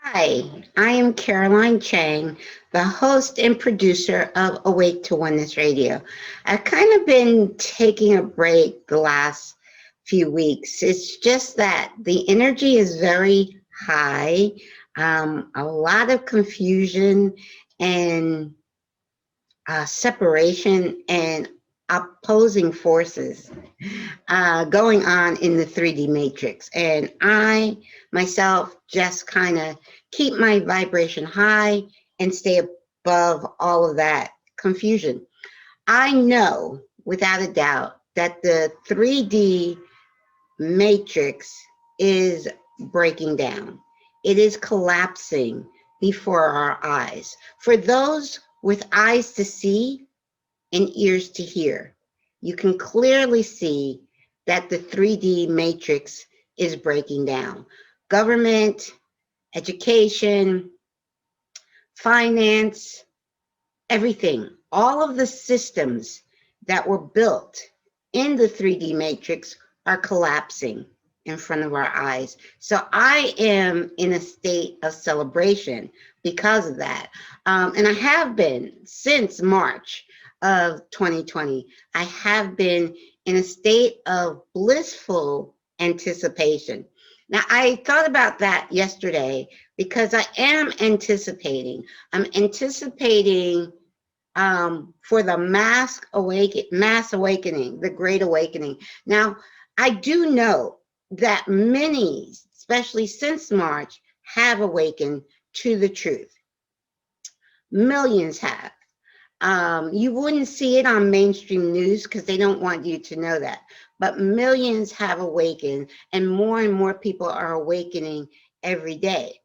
Hi, I am Caroline Chang, the host and producer of Awake to Oneness Radio. I've kind of been taking a break the last few weeks. It's just that the energy is very high, a lot of confusion and separation and opposing forces going on in the 3D matrix. And I myself just kind of keep my vibration high and stay above all of that confusion. I know without a doubt that the 3D matrix is breaking down. It is collapsing before our eyes. For those with eyes to see and ears to hear, you can clearly see that the 3D matrix is breaking down. Government, education, finance, everything, all of the systems that were built in the 3D matrix are collapsing in front of our eyes. So I am in a state of celebration because of that. And I have been since March of 2020. I have been in a state of blissful anticipation. Now, I thought about that yesterday because I am anticipating. I'm anticipating for the mass awakening, the great awakening. Now, I do know that many, especially since March, have awakened to the truth. Millions have. You wouldn't see it on mainstream news because they don't want you to know that. But millions have awakened, and more people are awakening every day.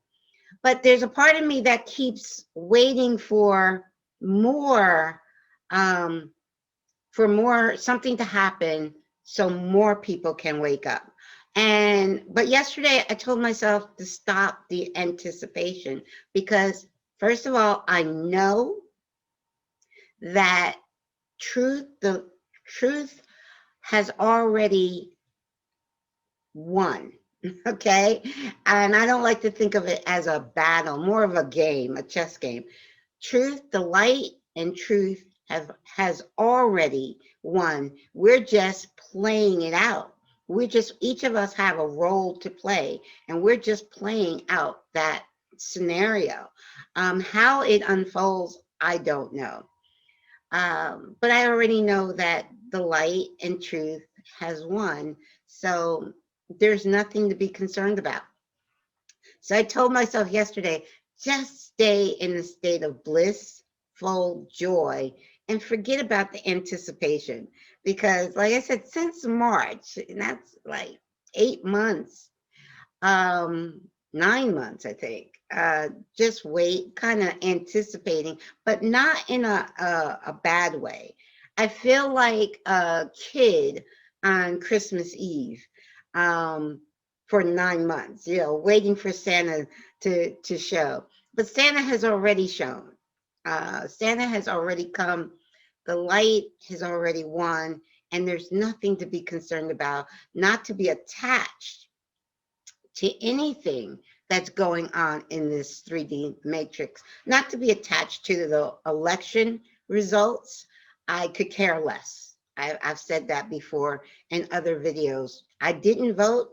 But there's a part of me that keeps waiting more, um, for more something to happen so more people can wake up. But yesterday I told myself to stop the anticipation because first of all, I know that the truth has already won. Okay. And I don't like to think of it as a battle, more of a game, a chess game. Truth, the light and truth has already won. We're just playing it out. Each of us have a role to play, and we're just playing out that scenario. How it unfolds, I don't know. But I already know that the light and truth has won. So there's nothing to be concerned about. So I told myself yesterday, just stay in the state of bliss, full joy, and forget about the anticipation. Because, like I said, since March, and that's like 8 months, 9 months, I think. Just wait, kind of anticipating, but not in a bad way. I feel like a kid on Christmas Eve for 9 months, waiting for Santa to show. But Santa has already shown. Santa has already come. The light has already won, and there's nothing to be concerned about, not to be attached to anything that's going on in this 3D matrix, not to be attached to the election results. I could care less. I've said that before in other videos. I didn't vote,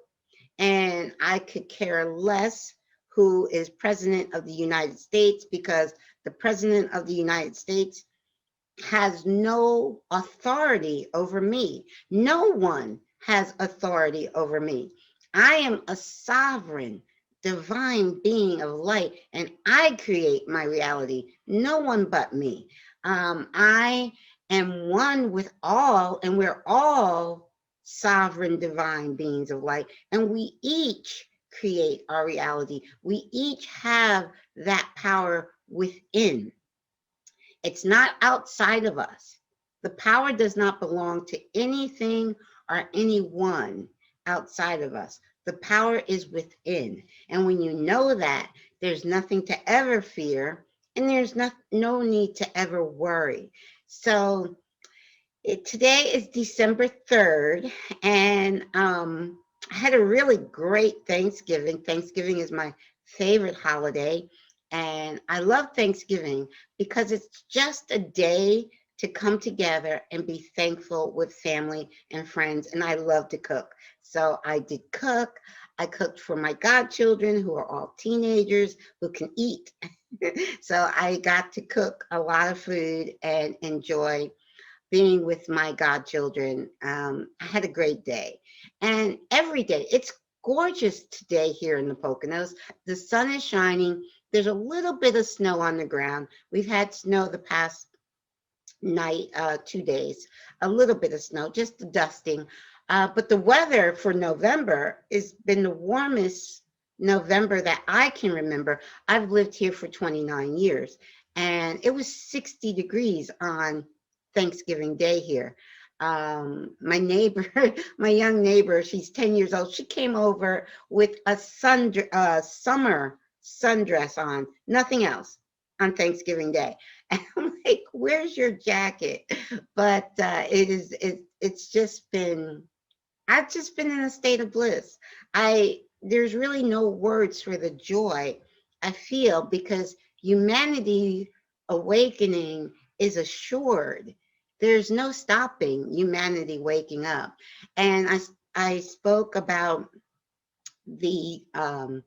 and I could care less who is president of the United States because the president of the United States has no authority over me. No one has authority over me. I am a sovereign, divine being of light, and I create my reality. No one but me. I am one with all, and we're all sovereign, divine beings of light, and we each create our reality. We each have that power within. It's not outside of us. The power does not belong to anything or anyone outside of us. The power is within. And when you know that, there's nothing to ever fear, and there's no need to ever worry. So today is December 3rd, and I had a really great Thanksgiving. Thanksgiving is my favorite holiday. And I love Thanksgiving because it's just a day to come together and be thankful with family and friends. And I love to cook. So I did cook. I cooked for my godchildren who are all teenagers who can eat. So I got to cook a lot of food and enjoy being with my godchildren. I had a great day. And every day, it's gorgeous today here in the Poconos. The sun is shining. There's a little bit of snow on the ground. We've had snow the past 2 days, a little bit of snow, just the dusting. But the weather for November has been the warmest November that I can remember. I've lived here for 29 years, and it was 60 degrees on Thanksgiving Day here. My neighbor, my young neighbor, she's 10 years old. She came over with a summer sundress on, nothing else on Thanksgiving Day. And I'm like, where's your jacket? But it's just been, I've just been in a state of bliss. There's really no words for the joy I feel because humanity awakening is assured. There's no stopping humanity waking up. And I spoke about the um,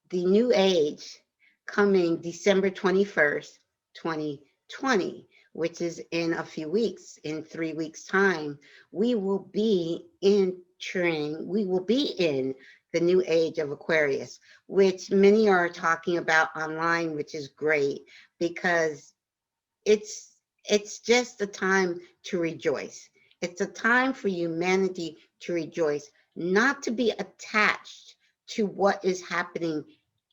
the new age coming December 21st, 2020, which is in a few weeks, in 3 weeks' time. We will be in the new age of Aquarius, which many are talking about online, which is great because it's it's just a time to rejoice. It's a time for humanity to rejoice, not to be attached to what is happening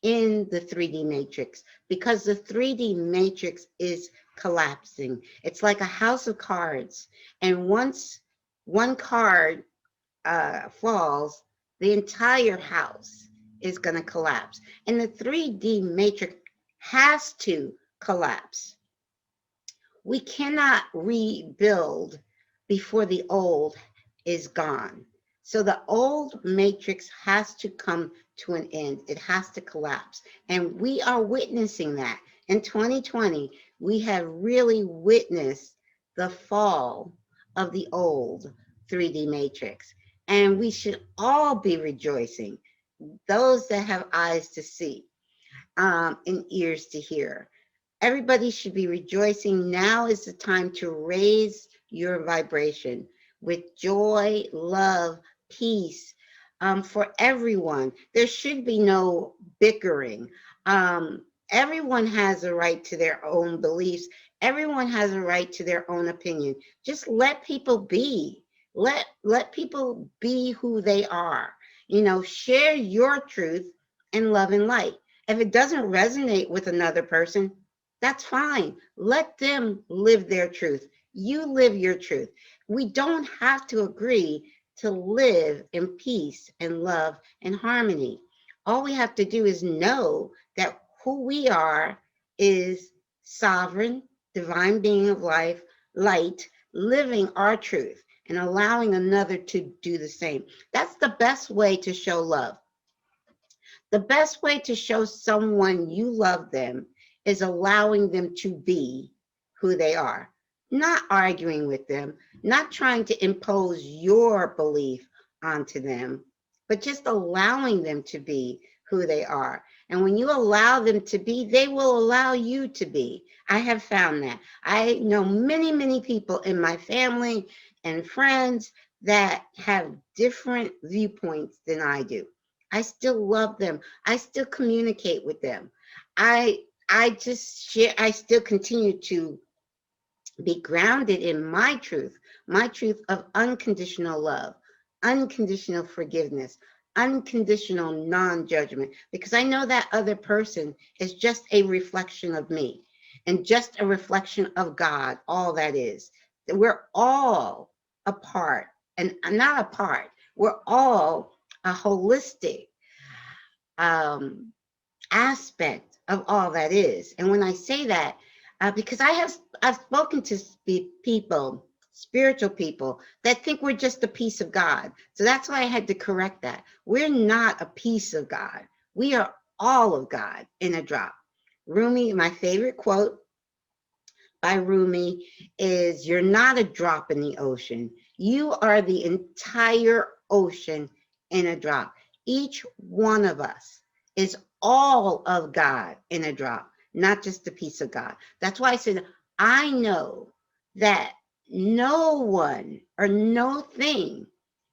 in the 3D matrix, because the 3D matrix is collapsing. It's like a house of cards, and once one card falls, the entire house is going to collapse, and the 3D matrix has to collapse. We cannot rebuild before the old is gone. So the old matrix has to come to an end. It has to collapse. And we are witnessing that. In 2020, we have really witnessed the fall of the old 3D matrix. And we should all be rejoicing, those that have eyes to see, and ears to hear. Everybody should be rejoicing. Now is the time to raise your vibration with joy, love, peace, for everyone. There should be no bickering. Everyone has a right to their own beliefs. Everyone has a right to their own opinion. Just let people be. Let people be who they are. Share your truth in love and light. If it doesn't resonate with another person, that's fine. Let them live their truth. You live your truth. We don't have to agree to live in peace and love and harmony. All we have to do is know that who we are is sovereign, divine being of life, light, living our truth and allowing another to do the same. That's the best way to show love. The best way to show someone you love them is allowing them to be who they are, not arguing with them, not trying to impose your belief onto them, but just allowing them to be who they are. And when you allow them to be, they will allow you to be. I have found that. I know many, many people in my family and friends that have different viewpoints than I do. I still love them. I still communicate with them. I just share, I still continue to be grounded in my truth of unconditional love, unconditional forgiveness, unconditional non-judgment, because I know that other person is just a reflection of me and just a reflection of God, all that is. We're all a part, and not a part, we're all a holistic um, aspect of all that is. And when I say that, because I've spoken to people, spiritual people that think we're just a piece of God. So that's why I had to correct that. We're not a piece of God. We are all of God in a drop. Rumi, my favorite quote by Rumi is, "You're not a drop in the ocean. You are the entire ocean in a drop." Each one of us is all of God in a drop, not just a piece of God. That's why I said, I know that no one or no thing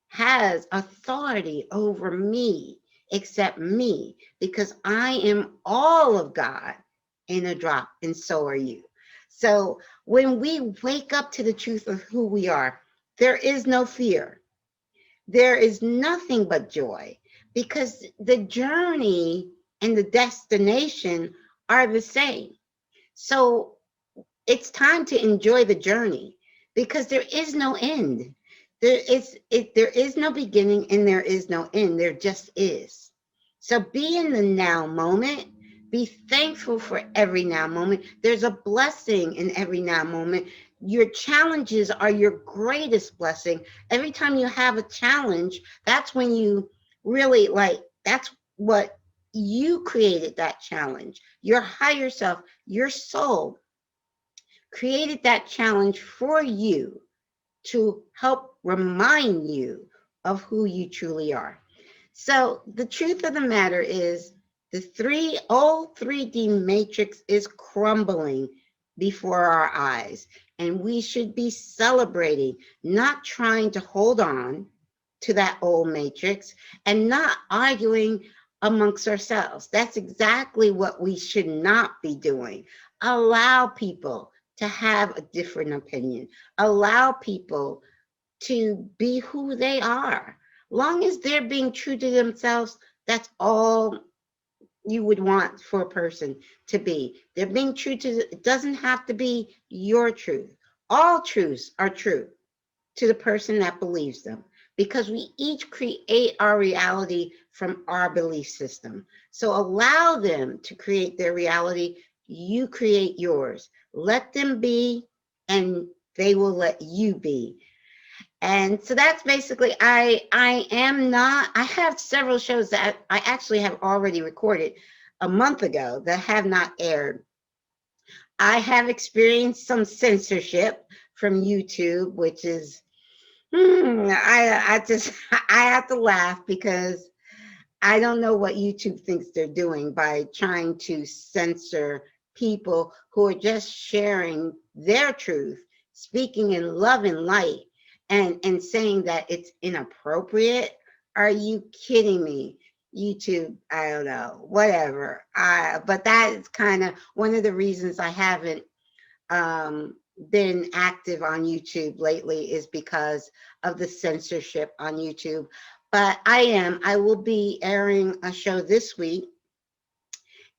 has authority over me except me, because I am all of God in a drop, and so are you. So when we wake up to the truth of who we are, there is no fear. There is nothing but joy, because the journey and the destination are the same. So it's time to enjoy the journey, because there is no end. There is no beginning and there is no end. There just is. So be in the now moment. Be thankful for every now moment. There's a blessing in every now moment. Your challenges are your greatest blessing. Every time you have a challenge, that's when you really that's what you created, that challenge. Your higher self, your soul created that challenge for you to help remind you of who you truly are. So the truth of the matter is, the old 3D matrix is crumbling before our eyes, and we should be celebrating, not trying to hold on to that old matrix and not arguing amongst ourselves. That's exactly what we should not be doing. Allow people to have a different opinion. Allow people to be who they are. Long as they're being true to themselves, that's all you would want for a person to be. They're being true to, it doesn't have to be your truth. All truths are true to the person that believes them, because we each create our reality from our belief system. So allow them to create their reality. You create yours. Let them be, and they will let you be. And so that's basically, I have several shows that I actually have already recorded a month ago that have not aired. I have experienced some censorship from YouTube, which is, I just, I have to laugh, because I don't know what YouTube thinks they're doing by trying to censor people who are just sharing their truth, speaking in love and light, and saying that it's inappropriate. Are you kidding me? YouTube, I don't know, whatever. But that is kind of one of the reasons I haven't been active on YouTube lately, is because of the censorship on YouTube. But I will be airing a show this week,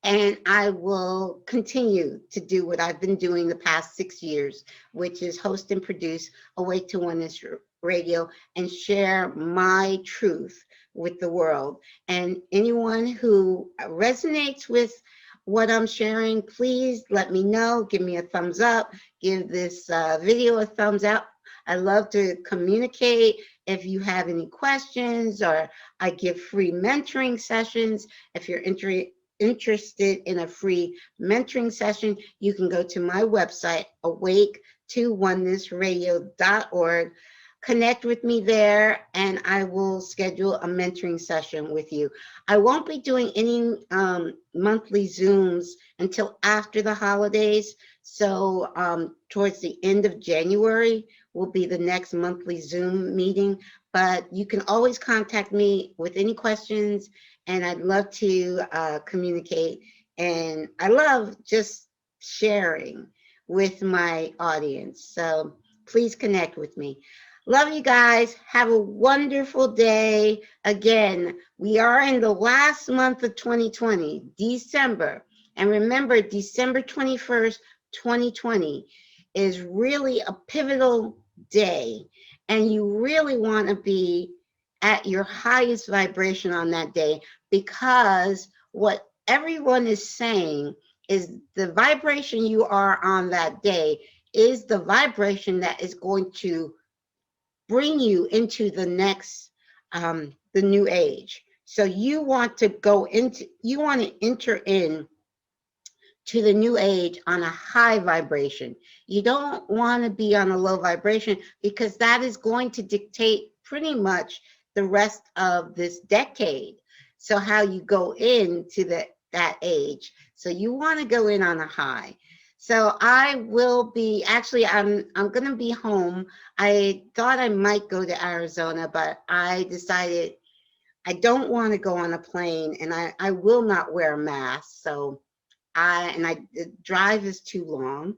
and I will continue to do what I've been doing the past 6 years, which is host and produce Awake to Oneness Radio and share my truth with the world. And anyone who resonates with what I'm sharing, please let me know. Give me a thumbs up. Give this video a thumbs up. I love to communicate. If you have any questions, or I give free mentoring sessions. If you're interested in a free mentoring session, you can go to my website, awake2onenessradio.org. Connect with me there, and I will schedule a mentoring session with you. I won't be doing any monthly Zooms until after the holidays. So towards the end of January will be the next monthly Zoom meeting. But you can always contact me with any questions, and I'd love to communicate. And I love just sharing with my audience. So please connect with me. Love you guys. Have a wonderful day. Again, we are in the last month of 2020, December. And remember, December 21st, 2020 is really a pivotal day. And you really want to be at your highest vibration on that day, because what everyone is saying is the vibration you are on that day is the vibration that is going to bring you into the next, the new age. So you want to enter in to the new age on a high vibration. You don't want to be on a low vibration, because that is going to dictate pretty much the rest of this decade. So how you go into that age. So you want to go in on a high. So I will be, actually, I'm going to be home. I thought I might go to Arizona, but I decided I don't want to go on a plane, and I will not wear a mask. So the drive is too long.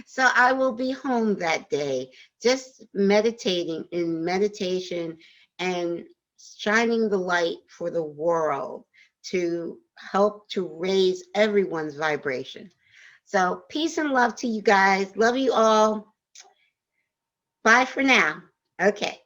So I will be home that day, just meditating in meditation and shining the light for the world to help to raise everyone's vibration. So peace and love to you guys. Love you all. Bye for now. Okay.